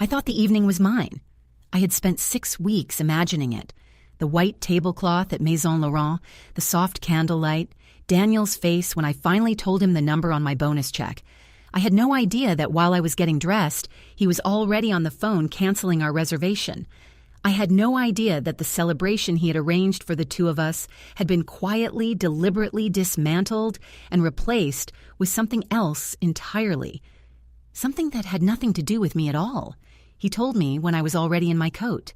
I thought the evening was mine. I had spent 6 weeks imagining it. The white tablecloth at Maison Laurent, the soft candlelight, Daniel's face when I finally told him the number on my bonus check. I had no idea that while I was getting dressed, he was already on the phone canceling our reservation. I had no idea that the celebration he had arranged for the two of us had been quietly, deliberately dismantled and replaced with something else entirely. Something that had nothing to do with me at all. He told me when I was already in my coat.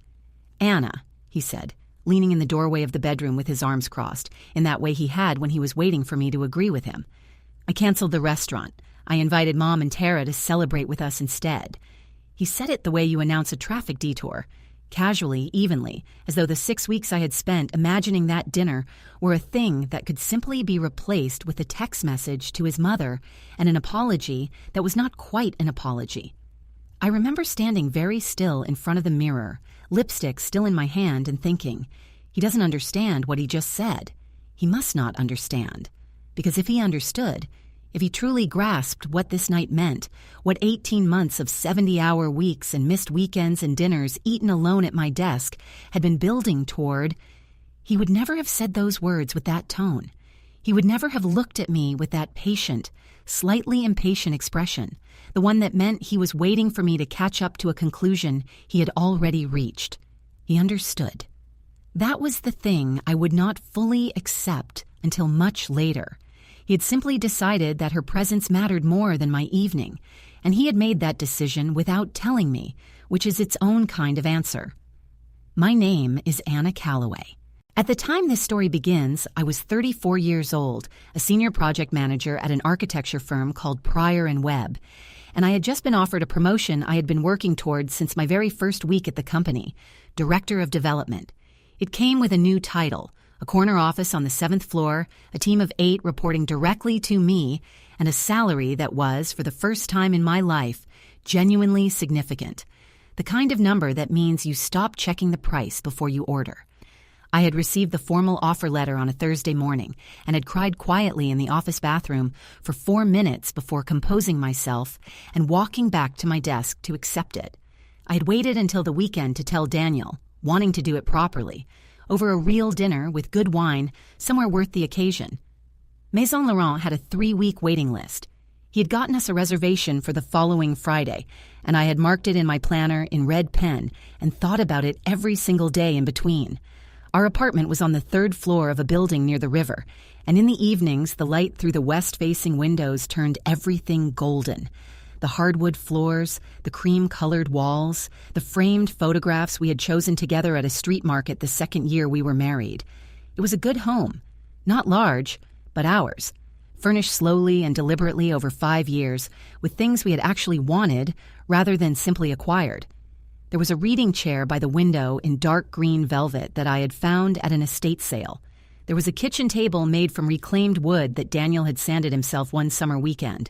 "Anna," he said, leaning in the doorway of the bedroom with his arms crossed, in that way he had when he was waiting for me to agree with him. "I canceled the restaurant. I invited Mom and Tara to celebrate with us instead." He said it the way you announce a traffic detour, casually, evenly, as though the 6 weeks I had spent imagining that dinner were a thing that could simply be replaced with a text message to his mother and an apology that was not quite an apology. I remember standing very still in front of the mirror, lipstick still in my hand, and thinking, he doesn't understand what he just said. He must not understand. Because if he understood, if he truly grasped what this night meant, what 18 months of 70-hour weeks and missed weekends and dinners eaten alone at my desk had been building toward, he would never have said those words with that tone. He would never have looked at me with that patient, slightly impatient expression, the one that meant he was waiting for me to catch up to a conclusion he had already reached. He understood. That was the thing I would not fully accept until much later. He had simply decided that her presence mattered more than my evening, and he had made that decision without telling me, which is its own kind of answer. My name is Anna Calloway. At the time this story begins, I was 34 years old, a senior project manager at an architecture firm called Pryor & Webb, and I had just been offered a promotion I had been working towards since my very first week at the company, Director of Development. It came with a new title, a corner office on the 7th floor, a team of 8 reporting directly to me, and a salary that was, for the first time in my life, genuinely significant. The kind of number that means you stop checking the price before you order. I had received the formal offer letter on a Thursday morning and had cried quietly in the office bathroom for 4 minutes before composing myself and walking back to my desk to accept it. I had waited until the weekend to tell Daniel, wanting to do it properly, over a real dinner with good wine, somewhere worth the occasion. Maison Laurent had a 3-week waiting list. He had gotten us a reservation for the following Friday, and I had marked it in my planner in red pen and thought about it every single day in between. Our apartment was on the 3rd floor of a building near the river, and in the evenings the light through the west-facing windows turned everything golden. The hardwood floors, the cream-colored walls, the framed photographs we had chosen together at a street market the second year we were married. It was a good home. Not large, but ours. Furnished slowly and deliberately over 5 years, with things we had actually wanted rather than simply acquired. There was a reading chair by the window in dark green velvet that I had found at an estate sale. There was a kitchen table made from reclaimed wood that Daniel had sanded himself one summer weekend.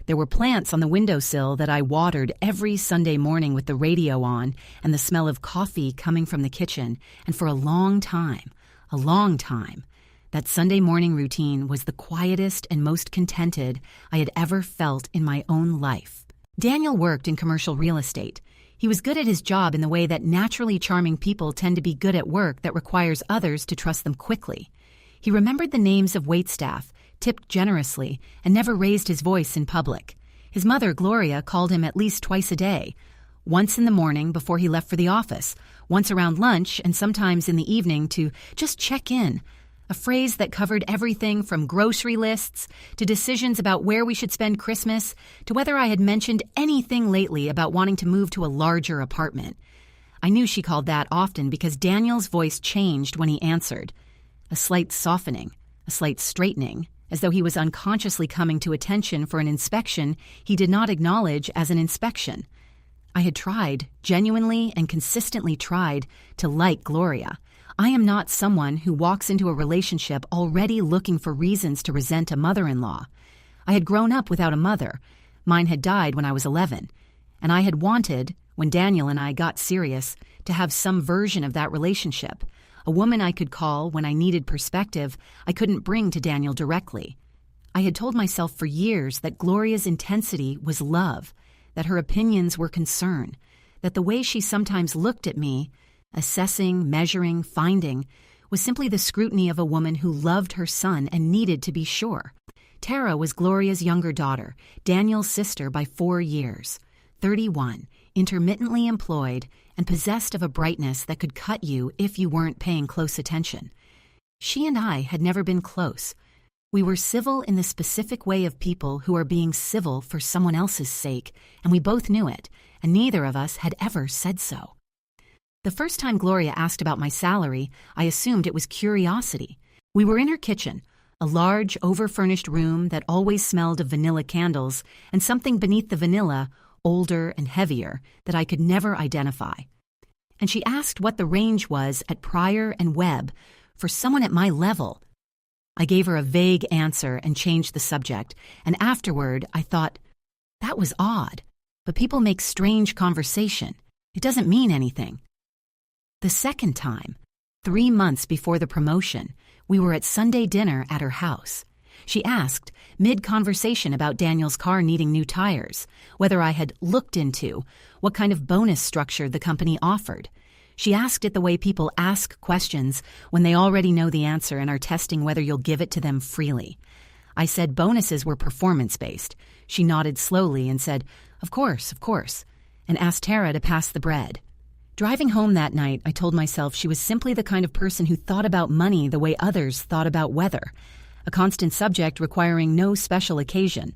There were plants on the windowsill that I watered every Sunday morning with the radio on and the smell of coffee coming from the kitchen, and for a long time, that Sunday morning routine was the quietest and most contented I had ever felt in my own life. Daniel worked in commercial real estate. He was good at his job in the way that naturally charming people tend to be good at work that requires others to trust them quickly. He remembered the names of waitstaff, tipped generously, and never raised his voice in public. His mother, Gloria, called him at least twice a day, once in the morning before he left for the office, once around lunch, and sometimes in the evening to just check in, a phrase that covered everything from grocery lists to decisions about where we should spend Christmas to whether I had mentioned anything lately about wanting to move to a larger apartment. I knew she called that often because Daniel's voice changed when he answered, a slight softening, a slight straightening, as though he was unconsciously coming to attention for an inspection he did not acknowledge as an inspection. I had tried, genuinely and consistently tried, to like Gloria. I am not someone who walks into a relationship already looking for reasons to resent a mother-in-law. I had grown up without a mother. Mine had died when I was 11, and I had wanted, when Daniel and I got serious, to have some version of that relationship, a woman I could call when I needed perspective I couldn't bring to Daniel directly. I had told myself for years that Gloria's intensity was love, that her opinions were concern, that the way she sometimes looked at me, assessing, measuring, finding, was simply the scrutiny of a woman who loved her son and needed to be sure. Tara was Gloria's younger daughter, Daniel's sister by 4 years, 31, intermittently employed, and possessed of a brightness that could cut you if you weren't paying close attention. She and I had never been close. We were civil in the specific way of people who are being civil for someone else's sake, and we both knew it, and neither of us had ever said so. The first time Gloria asked about my salary, I assumed it was curiosity. We were in her kitchen, a large, over-furnished room that always smelled of vanilla candles, and something beneath the vanilla, older and heavier, that I could never identify. And she asked what the range was at Pryor and Webb for someone at my level. I gave her a vague answer and changed the subject, and afterward I thought, that was odd, but people make strange conversation. It doesn't mean anything. The second time, 3 months before the promotion, we were at Sunday dinner at her house. She asked, mid-conversation about Daniel's car needing new tires, whether I had looked into what kind of bonus structure the company offered. She asked it the way people ask questions when they already know the answer and are testing whether you'll give it to them freely. I said bonuses were performance-based. She nodded slowly and said, of course, and asked Tara to pass the bread. Driving home that night, I told myself she was simply the kind of person who thought about money the way others thought about weather, a constant subject requiring no special occasion.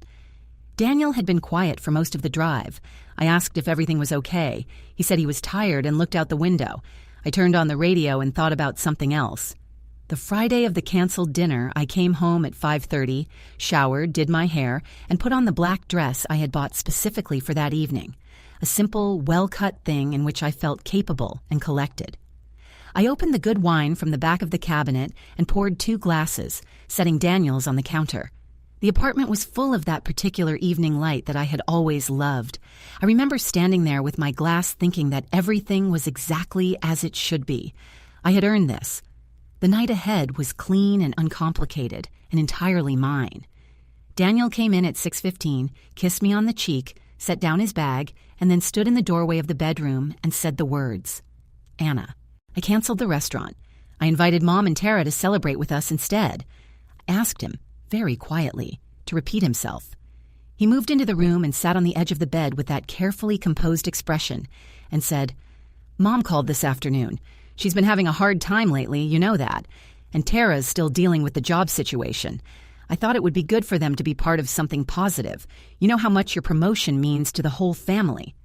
Daniel had been quiet for most of the drive. I asked if everything was okay. He said he was tired and looked out the window. I turned on the radio and thought about something else. The Friday of the canceled dinner, I came home at 5:30, showered, did my hair, and put on the black dress I had bought specifically for that evening, a simple, well-cut thing in which I felt capable and collected. I opened the good wine from the back of the cabinet and poured 2 glasses, setting Daniel's on the counter. The apartment was full of that particular evening light that I had always loved. I remember standing there with my glass thinking that everything was exactly as it should be. I had earned this. The night ahead was clean and uncomplicated and entirely mine. Daniel came in at 6:15, kissed me on the cheek, set down his bag, and then stood in the doorway of the bedroom and said the words, Anna. I canceled the restaurant. I invited Mom and Tara to celebrate with us instead. I asked him, very quietly, to repeat himself. He moved into the room and sat on the edge of the bed with that carefully composed expression and said, Mom called this afternoon. She's been having a hard time lately, you know that. And Tara's still dealing with the job situation. I thought it would be good for them to be part of something positive. You know how much your promotion means to the whole family.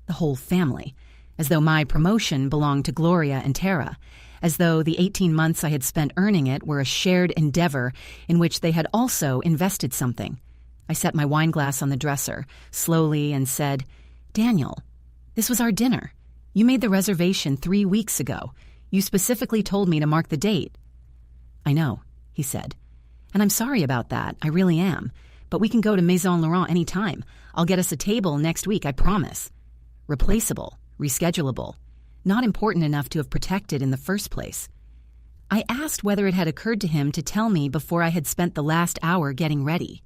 The whole family. As though my promotion belonged to Gloria and Tara, as though the 18 months I had spent earning it were a shared endeavor in which they had also invested something. I set my wine glass on the dresser, slowly, and said, Daniel, this was our dinner. You made the reservation 3 weeks ago. You specifically told me to mark the date. I know, he said. And I'm sorry about that, I really am. But we can go to Maison Laurent any time. I'll get us a table next week, I promise. Replaceable. Reschedulable, not important enough to have protected in the first place. I asked whether it had occurred to him to tell me before I had spent the last hour getting ready.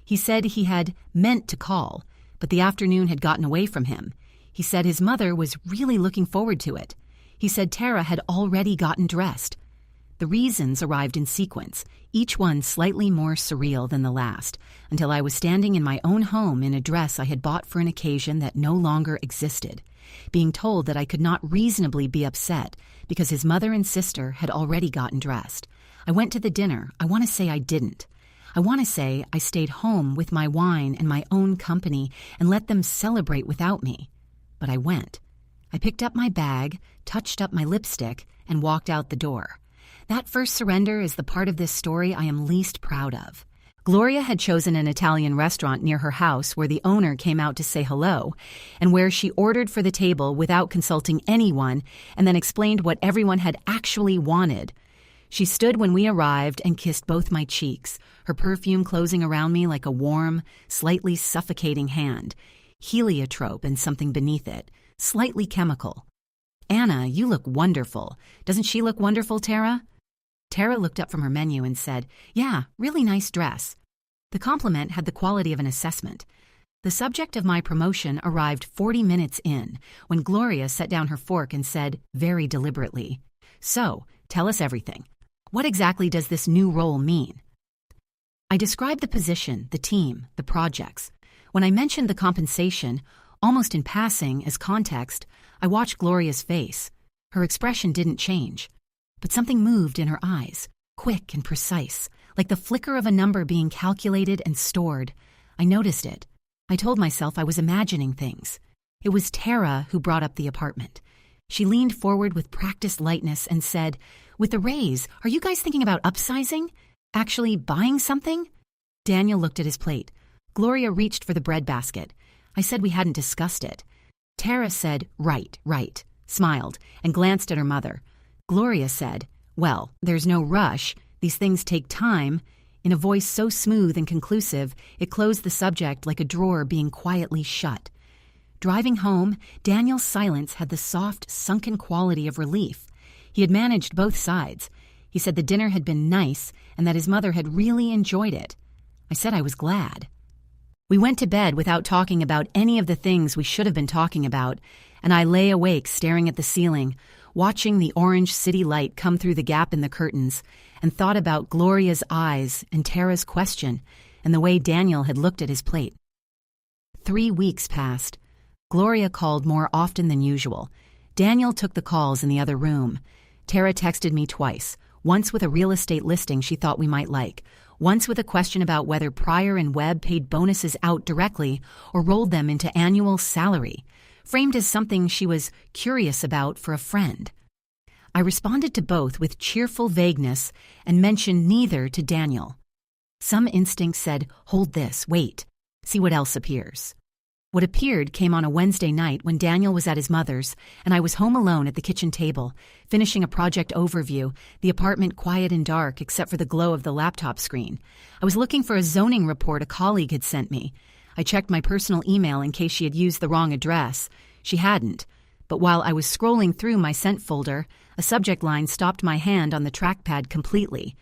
He said he had meant to call, but the afternoon had gotten away from him. He said his mother was really looking forward to it. He said Tara had already gotten dressed. The reasons arrived in sequence, each one slightly more surreal than the last, until I was standing in my own home in a dress I had bought for an occasion that no longer existed, being told that I could not reasonably be upset because his mother and sister had already gotten dressed. I went to the dinner. I want to say I didn't. I want to say I stayed home with my wine and my own company and let them celebrate without me. But I went. I picked up my bag, touched up my lipstick, and walked out the door. That first surrender is the part of this story I am least proud of. Gloria had chosen an Italian restaurant near her house where the owner came out to say hello, and where she ordered for the table without consulting anyone and then explained what everyone had actually wanted. She stood when we arrived and kissed both my cheeks, her perfume closing around me like a warm, slightly suffocating hand, heliotrope and something beneath it, slightly chemical. Anna, you look wonderful. Doesn't she look wonderful, Tara? Tara looked up from her menu and said, yeah, really nice dress. The compliment had the quality of an assessment. The subject of my promotion arrived 40 minutes in when Gloria set down her fork and said, very deliberately, "So, tell us everything. What exactly does this new role mean?" I described the position, the team, the projects. When I mentioned the compensation, almost in passing as context, I watched Gloria's face. Her expression didn't change, but something moved in her eyes, quick and precise, like the flicker of a number being calculated and stored. I noticed it. I told myself I was imagining things. It was Tara who brought up the apartment. She leaned forward with practiced lightness and said, "With the raise, are you guys thinking about upsizing? Actually buying something?" Daniel looked at his plate. Gloria reached for the bread basket. I said we hadn't discussed it. Tara said, right, smiled, and glanced at her mother. Gloria said, "Well, there's no rush. These things take time." In a voice so smooth and conclusive, it closed the subject like a drawer being quietly shut. Driving home, Daniel's silence had the soft, sunken quality of relief. He had managed both sides. He said the dinner had been nice and that his mother had really enjoyed it. I said I was glad. We went to bed without talking about any of the things we should have been talking about, and I lay awake staring at the ceiling, watching the orange city light come through the gap in the curtains, and thought about Gloria's eyes and Tara's question and the way Daniel had looked at his plate. 3 weeks passed. Gloria called more often than usual. Daniel took the calls in the other room. Tara texted me twice, once with a real estate listing she thought we might like, once with a question about whether Pryor and Webb paid bonuses out directly or rolled them into annual salary, framed as something she was curious about for a friend. I responded to both with cheerful vagueness and mentioned neither to Daniel. Some instinct said, "Hold this, wait, see what else appears." What appeared came on a Wednesday night when Daniel was at his mother's and I was home alone at the kitchen table, finishing a project overview, the apartment quiet and dark except for the glow of the laptop screen. I was looking for a zoning report a colleague had sent me. I checked my personal email in case she had used the wrong address. She hadn't, but while I was scrolling through my sent folder, a subject line stopped my hand on the trackpad completely.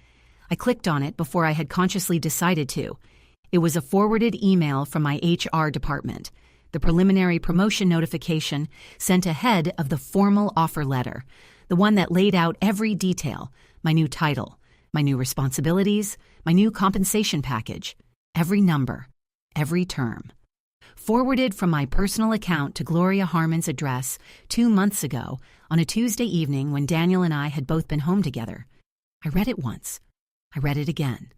I clicked on it before I had consciously decided to. It was a forwarded email from my HR department, the preliminary promotion notification sent ahead of the formal offer letter, the one that laid out every detail, my new title, my new responsibilities, my new compensation package, every number, every term. Forwarded from my personal account to Gloria Harmon's address 2 months ago on a Tuesday evening when Daniel and I had both been home together. I read it once. I read it again.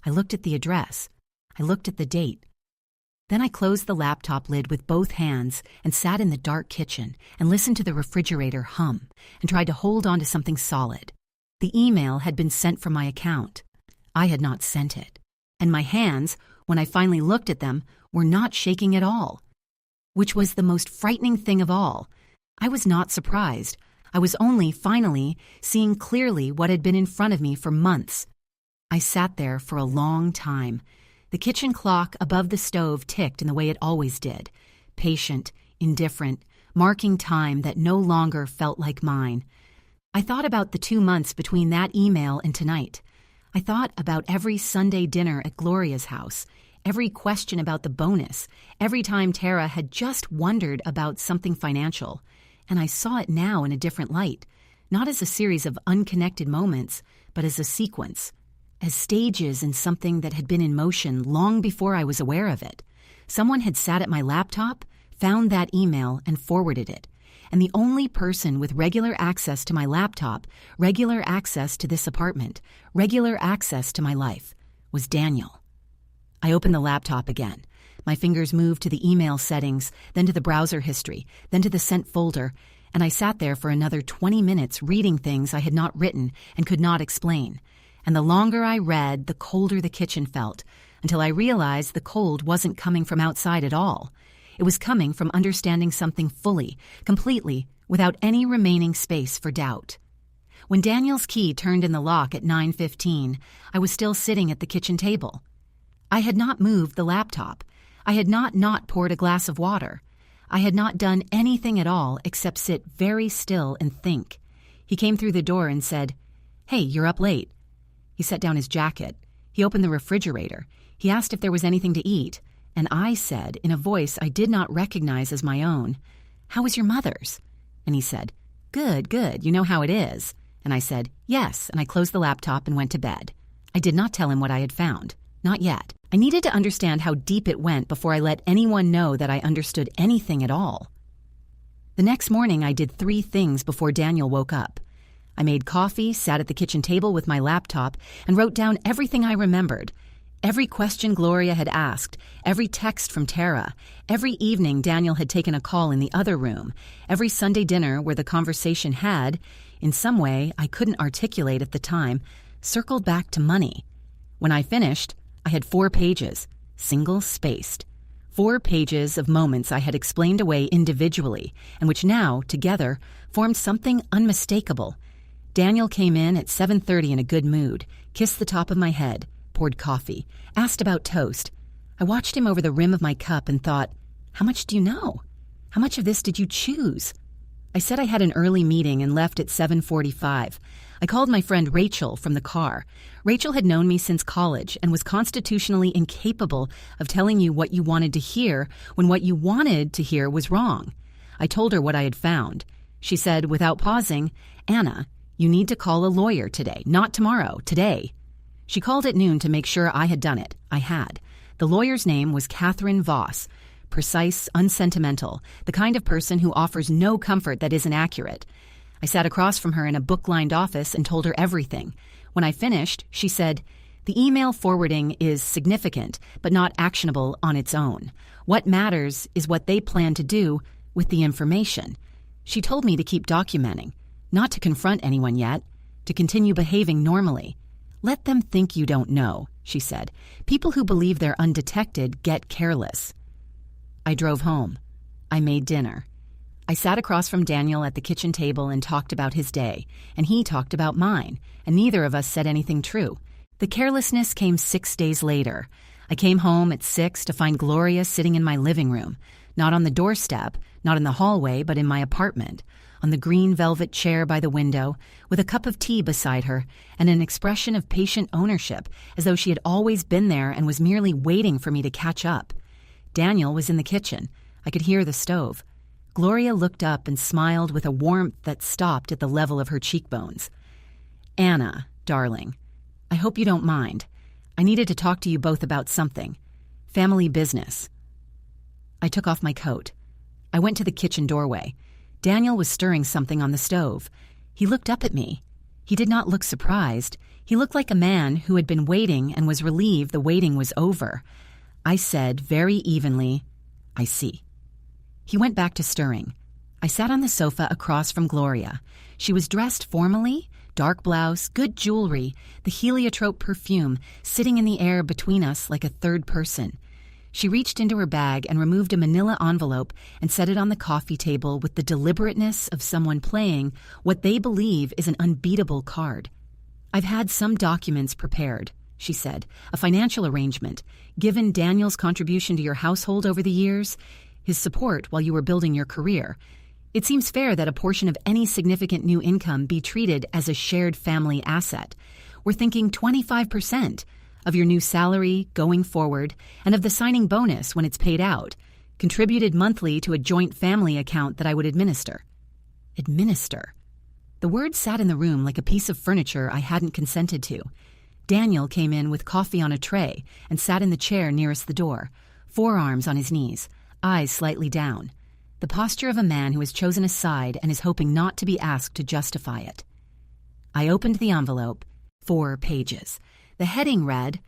I looked at the address. I looked at the date. Then I closed the laptop lid with both hands and sat in the dark kitchen and listened to the refrigerator hum and tried to hold on to something solid. The email had been sent from my account. I had not sent it. And my hands, when I finally looked at them, were not shaking at all. Which was the most frightening thing of all. I was not surprised. I was only, finally, seeing clearly what had been in front of me for months. I sat there for a long time. The kitchen clock above the stove ticked in the way it always did, patient, indifferent, marking time that no longer felt like mine. I thought about the 2 months between that email and tonight. I thought about every Sunday dinner at Gloria's house, every question about the bonus, every time Tara had just wondered about something financial, and I saw it now in a different light, not as a series of unconnected moments, but as a sequence, as stages in something that had been in motion long before I was aware of it. Someone had sat at my laptop, found that email, and forwarded it. And the only person with regular access to my laptop, regular access to this apartment, regular access to my life, was Daniel. I opened the laptop again. My fingers moved to the email settings, then to the browser history, then to the sent folder, and I sat there for another 20 minutes reading things I had not written and could not explain. And the longer I read, the colder the kitchen felt, until I realized the cold wasn't coming from outside at all. It was coming from understanding something fully, completely, without any remaining space for doubt. When Daniel's key turned in the lock at 9:15, I was still sitting at the kitchen table. I had not moved the laptop. I had not poured a glass of water. I had not done anything at all except sit very still and think. He came through the door and said, "Hey, you're up late." He set down his jacket. He opened the refrigerator. He asked if there was anything to eat, And I said, in a voice I did not recognize as my own, "How was your mother's?" And he said, "Good, good, you know how it is." And I said, "Yes," and I closed the laptop and went to bed. I did not tell him what I had found. Not yet. I needed to understand how deep it went before I let anyone know that I understood anything at all. The next morning, I did 3 things before Daniel woke up. I made coffee, sat at the kitchen table with my laptop, and wrote down everything I remembered. Every question Gloria had asked, every text from Tara, every evening Daniel had taken a call in the other room, every Sunday dinner where the conversation had, in some way I couldn't articulate at the time, circled back to money. When I finished, I had 4 pages, single-spaced. 4 pages of moments I had explained away individually, and which now, together, formed something unmistakable. Daniel came in at 7:30 in a good mood, kissed the top of my head, poured coffee, asked about toast. I watched him over the rim of my cup and thought, how much do you know? How much of this did you choose? I said I had an early meeting and left at 7:45. I called my friend Rachel from the car. Rachel had known me since college and was constitutionally incapable of telling you what you wanted to hear when what you wanted to hear was wrong. I told her what I had found. She said, without pausing, "Anna, you need to call a lawyer today, not tomorrow, today." She called at noon to make sure I had done it. I had. The lawyer's name was Catherine Voss. Precise, unsentimental, the kind of person who offers no comfort that isn't accurate. I sat across from her in a book-lined office and told her everything. When I finished, she said, "The email forwarding is significant, but not actionable on its own. What matters is what they plan to do with the information." She told me to keep documenting, not to confront anyone yet, to continue behaving normally. "Let them think you don't know," she said. "People who believe they're undetected get careless." I drove home. I made dinner. I sat across from Daniel at the kitchen table and talked about his day, and he talked about mine, and neither of us said anything true. The carelessness came 6 days later. I came home at 6 to find Gloria sitting in my living room, not on the doorstep, not in the hallway, but in my apartment, on the green velvet chair by the window, with a cup of tea beside her and an expression of patient ownership, as though she had always been there and was merely waiting for me to catch up. Daniel was in the kitchen. I could hear the stove. Gloria looked up and smiled with a warmth that stopped at the level of her cheekbones. "Anna, darling, I hope you don't mind. I needed to talk to you both about something. Family business." I took off my coat. I went to the kitchen doorway. Daniel was stirring something on the stove. He looked up at me. He did not look surprised. He looked like a man who had been waiting and was relieved the waiting was over. I said very evenly, "I see." He went back to stirring. I sat on the sofa across from Gloria. She was dressed formally, dark blouse, good jewelry, the heliotrope perfume sitting in the air between us like a third person. She reached into her bag and removed a manila envelope and set it on the coffee table with the deliberateness of someone playing what they believe is an unbeatable card. "I've had some documents prepared," she said, "a financial arrangement. Given Daniel's contribution to your household over the years, his support while you were building your career, it seems fair that a portion of any significant new income be treated as a shared family asset. We're thinking 25% of your new salary going forward and of the signing bonus when it's paid out, contributed monthly to a joint family account that I would administer." Administer. The word sat in the room like a piece of furniture I hadn't consented to. Daniel came in with coffee on a tray and sat in the chair nearest the door, forearms on his knees, eyes slightly down. The posture of a man who has chosen a side and is hoping not to be asked to justify it. I opened the envelope. 4 pages. The heading read,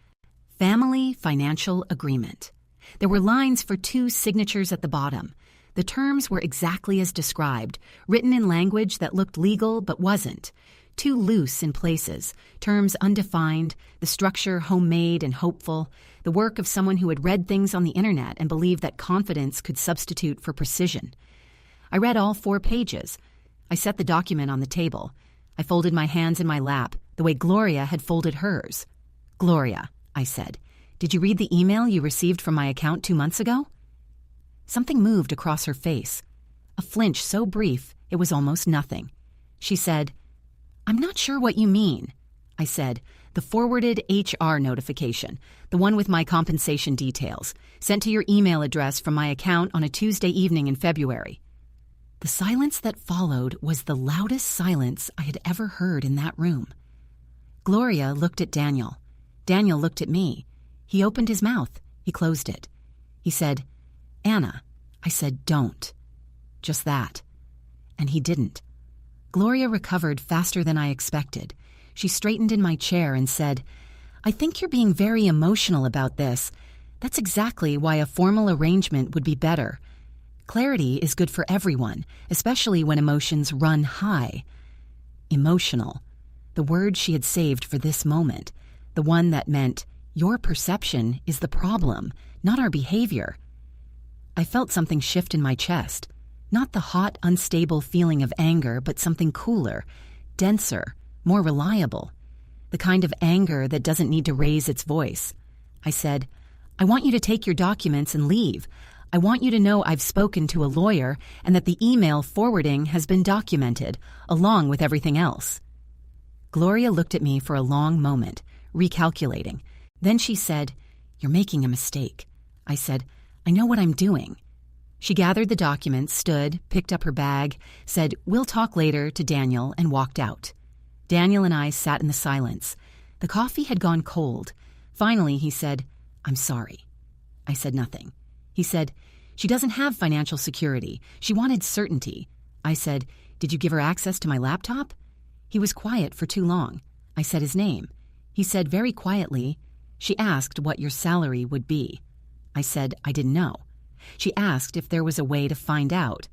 "Family Financial Agreement." There were lines for 2 signatures at the bottom. The terms were exactly as described, written in language that looked legal but wasn't. Too loose in places, terms undefined, the structure homemade and hopeful, the work of someone who had read things on the internet and believed that confidence could substitute for precision. I read all 4 pages. I set the document on the table. I folded my hands in my lap, the way Gloria had folded hers. "Gloria," I said, "did you read the email you received from my account 2 months ago?" Something moved across her face. A flinch so brief it was almost nothing. She said, "I'm not sure what you mean." I said, The forwarded HR notification, the one with my compensation details, sent to your email address from my account on a Tuesday evening in February. The silence that followed was the loudest silence I had ever heard in that room. Gloria looked at Daniel. Daniel looked at me. He opened his mouth. He closed it. He said, "Anna." I said, "Don't." Just that. And he didn't. Gloria recovered faster than I expected. She straightened in my chair and said, "I think you're being very emotional about this. That's exactly why a formal arrangement would be better. Clarity is good for everyone, especially when emotions run high." Emotional. The word she had saved for this moment. The one that meant, your perception is the problem, not our behavior. I felt something shift in my chest. Not the hot, unstable feeling of anger, but something cooler, denser, more reliable. The kind of anger that doesn't need to raise its voice. I said, "I want you to take your documents and leave. I want you to know I've spoken to a lawyer and that the email forwarding has been documented, along with everything else." Gloria looked at me for a long moment, recalculating. Then she said, "You're making a mistake." I said, "I know what I'm doing." She gathered the documents, stood, picked up her bag, said, "We'll talk later," to Daniel, and walked out. Daniel and I sat in the silence. The coffee had gone cold. Finally, he said, "I'm sorry." I said nothing. He said, "She doesn't have financial security. She wanted certainty." I said, "Did you give her access to my laptop?" He was quiet for too long. I said his name. He said very quietly, "She asked what your salary would be." I said I didn't know. She asked if there was a way to find out.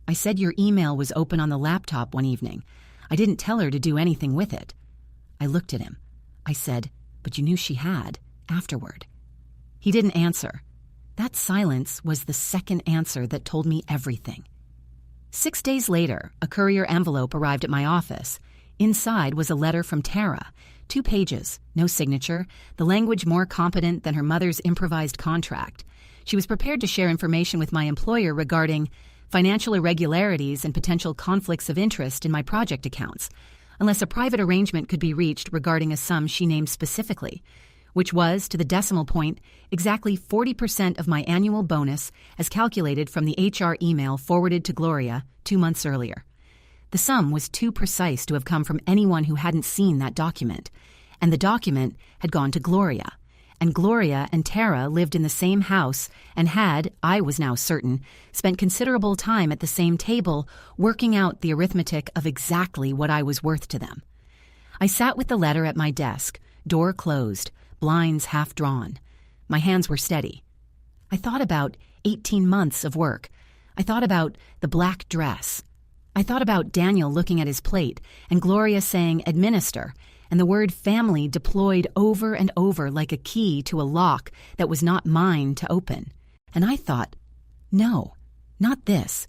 I said your email was open on the laptop one evening. I didn't tell her to do anything with it. I looked at him. I said, "But you knew she had, afterward." He didn't answer. That silence was the second answer that told me everything. 6 days later, a courier envelope arrived at my office. Inside was a letter from Tara. 2 pages, no signature, the language more competent than her mother's improvised contract. She was prepared to share information with my employer regarding financial irregularities and potential conflicts of interest in my project accounts, unless a private arrangement could be reached regarding a sum she named specifically, which was, to the decimal point, exactly 40% of my annual bonus as calculated from the HR email forwarded to Gloria 2 months earlier. The sum was too precise to have come from anyone who hadn't seen that document, and the document had gone to Gloria. And Gloria and Tara lived in the same house and had, I was now certain, spent considerable time at the same table working out the arithmetic of exactly what I was worth to them. I sat with the letter at my desk, door closed, blinds half drawn. My hands were steady. I thought about 18 months of work. I thought about the black dress. I thought about Daniel looking at his plate and Gloria saying "administer," and the word family deployed over and over like a key to a lock that was not mine to open. And I thought, no, not this,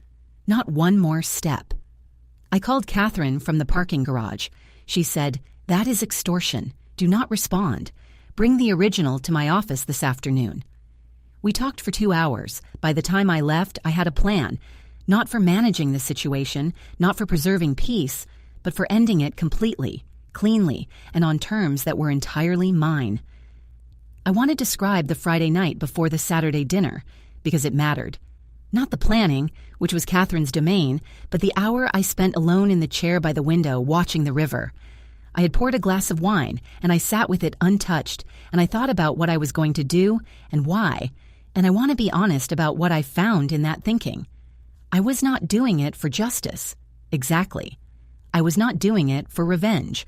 not one more step. I called Catherine from the parking garage. She said, "That is extortion. Do not respond. Bring the original to my office this afternoon." We talked for 2 hours. By the time I left, I had a plan, not for managing the situation, not for preserving peace, but for ending it completely, cleanly, and on terms that were entirely mine. I want to describe the Friday night before the Saturday dinner, because it mattered. Not the planning, which was Catherine's domain, but the hour I spent alone in the chair by the window watching the river. I had poured a glass of wine, and I sat with it untouched, and I thought about what I was going to do and why, and I want to be honest about what I found in that thinking. I was not doing it for justice. Exactly. I was not doing it for revenge,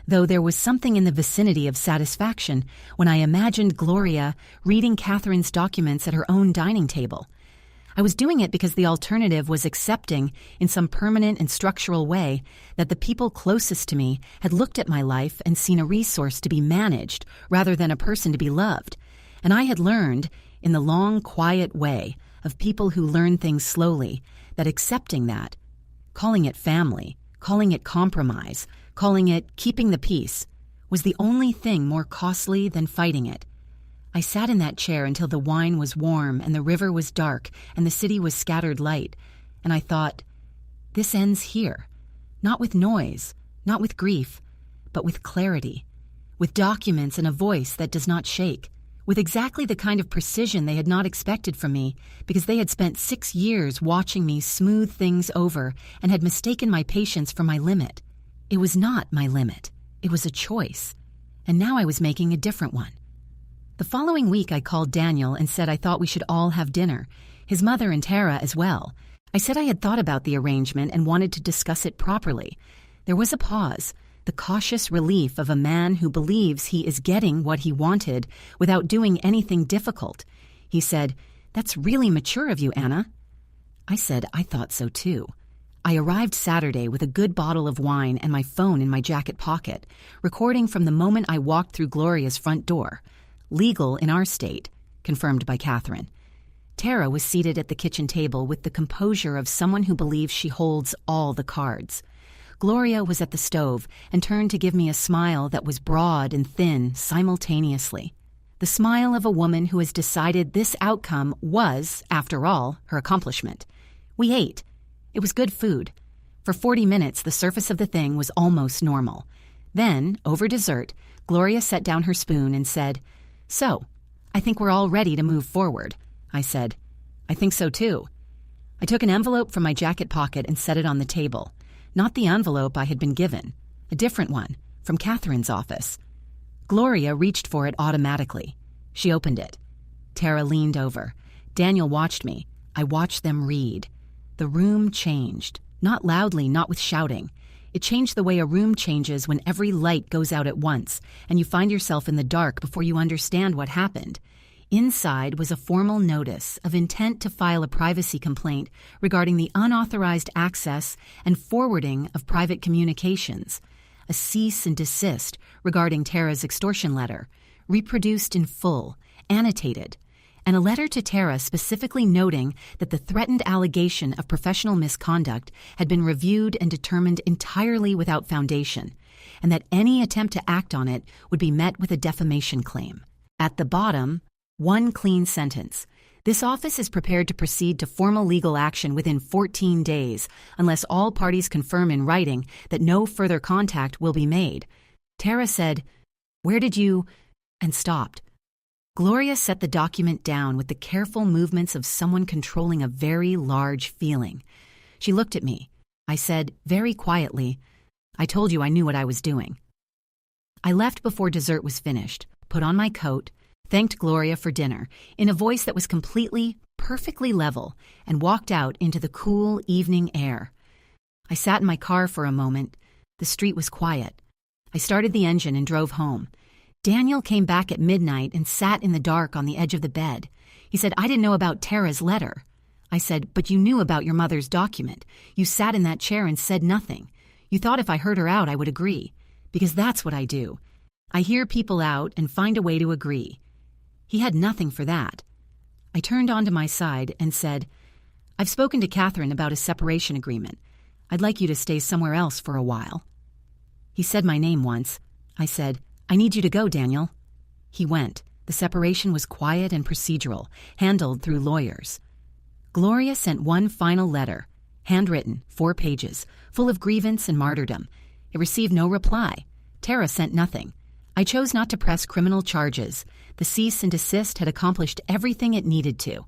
though there was something in the vicinity of satisfaction when I imagined Gloria reading Catherine's documents at her own dining table. I was doing it because the alternative was accepting, in some permanent and structural way, that the people closest to me had looked at my life and seen a resource to be managed rather than a person to be loved. And I had learned, in the long, quiet way of people who learn things slowly, that accepting that, calling it family, calling it compromise, calling it keeping the peace, was the only thing more costly than fighting it. I sat in that chair until the wine was warm and the river was dark and the city was scattered light, and I thought, this ends here, not with noise, not with grief, but with clarity, with documents and a voice that does not shake, with exactly the kind of precision they had not expected from me because they had spent 6 years watching me smooth things over and had mistaken my patience for my limit. It was not my limit. It was a choice. And now I was making a different one. The following week, I called Daniel and said I thought we should all have dinner, his mother and Tara as well. I said I had thought about the arrangement and wanted to discuss it properly. There was a pause, the cautious relief of a man who believes he is getting what he wanted without doing anything difficult. He said, "That's really mature of you, Anna." I said I thought so too. I arrived Saturday with a good bottle of wine and my phone in my jacket pocket, recording from the moment I walked through Gloria's front door. Legal in our state, confirmed by Catherine. Tara was seated at the kitchen table with the composure of someone who believes she holds all the cards. Gloria was at the stove and turned to give me a smile that was broad and thin simultaneously. The smile of a woman who has decided this outcome was, after all, her accomplishment. We ate. It was good food. For 40 minutes, the surface of the thing was almost normal. Then, over dessert, Gloria set down her spoon and said, "So, I think we're all ready to move forward." I said, "I think so too." I took an envelope from my jacket pocket and set it on the table. Not the envelope I had been given, a different one, from Catherine's office. Gloria reached for it automatically. She opened it. Tara leaned over. Daniel watched me. I watched them read. The room changed. Not loudly, not with shouting. It changed the way a room changes when every light goes out at once, and you find yourself in the dark before you understand what happened. Inside was a formal notice of intent to file a privacy complaint regarding the unauthorized access and forwarding of private communications, a cease and desist regarding Tara's extortion letter, reproduced in full, annotated, and a letter to Tara specifically noting that the threatened allegation of professional misconduct had been reviewed and determined entirely without foundation, and that any attempt to act on it would be met with a defamation claim. At the bottom, one clean sentence. This office is prepared to proceed to formal legal action within 14 days, unless all parties confirm in writing that no further contact will be made. Tara said, "Where did you—" and stopped. Gloria set the document down with the careful movements of someone controlling a very large feeling. She looked at me. I said, very quietly, "I told you I knew what I was doing." I left before dessert was finished, put on my coat, thanked Gloria for dinner in a voice that was completely, perfectly level, and walked out into the cool evening air. I sat in my car for a moment. The street was quiet. I started the engine and drove home. Daniel came back at midnight and sat in the dark on the edge of the bed. He said, "I didn't know about Tara's letter." I said, "But you knew about your mother's document. You sat in that chair and said nothing. You thought if I heard her out, I would agree. Because that's what I do. I hear people out and find a way to agree." He had nothing for that. I turned onto my side and said, "I've spoken to Catherine about a separation agreement. I'd like you to stay somewhere else for a while." He said my name once. I said, "I need you to go, Daniel." He went. The separation was quiet and procedural, handled through lawyers. Gloria sent one final letter, handwritten, 4 pages, full of grievance and martyrdom. It received no reply. Tara sent nothing. I chose not to press criminal charges. The cease and desist had accomplished everything it needed to.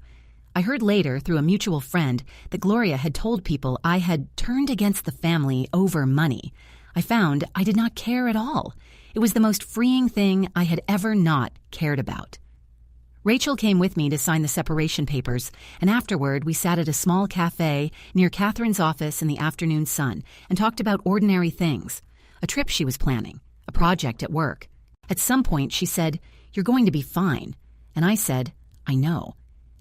I heard later, through a mutual friend, that Gloria had told people I had turned against the family over money. I found I did not care at all. It was the most freeing thing I had ever not cared about. Rachel came with me to sign the separation papers, and afterward we sat at a small cafe near Catherine's office in the afternoon sun and talked about ordinary things, a trip she was planning, a project at work. At some point she said, "You're going to be fine." And I said, "I know."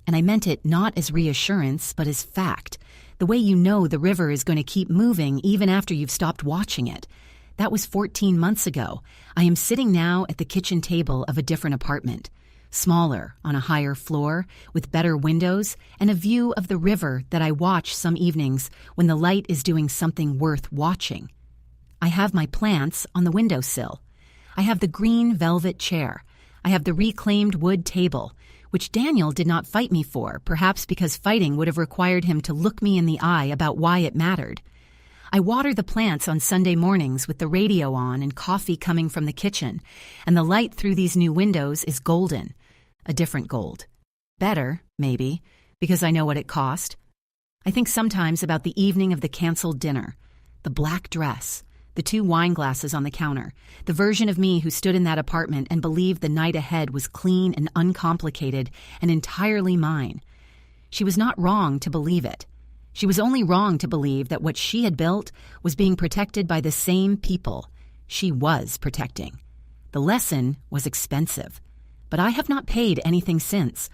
And I meant it not as reassurance, but as fact. The way you know the river is going to keep moving even after you've stopped watching it. That was 14 months ago. I am sitting now at the kitchen table of a different apartment. Smaller, on a higher floor, with better windows, and a view of the river that I watch some evenings when the light is doing something worth watching. I have my plants on the windowsill. I have the green velvet chair. I have the reclaimed wood table, which Daniel did not fight me for, perhaps because fighting would have required him to look me in the eye about why it mattered. I water the plants on Sunday mornings with the radio on and coffee coming from the kitchen, and the light through these new windows is golden. A different gold. Better, maybe, because I know what it cost. I think sometimes about the evening of the canceled dinner, the black dress, the 2 wine glasses on the counter, the version of me who stood in that apartment and believed the night ahead was clean and uncomplicated and entirely mine. She was not wrong to believe it. She was only wrong to believe that what she had built was being protected by the same people she was protecting. The lesson was expensive, but I have not paid anything since,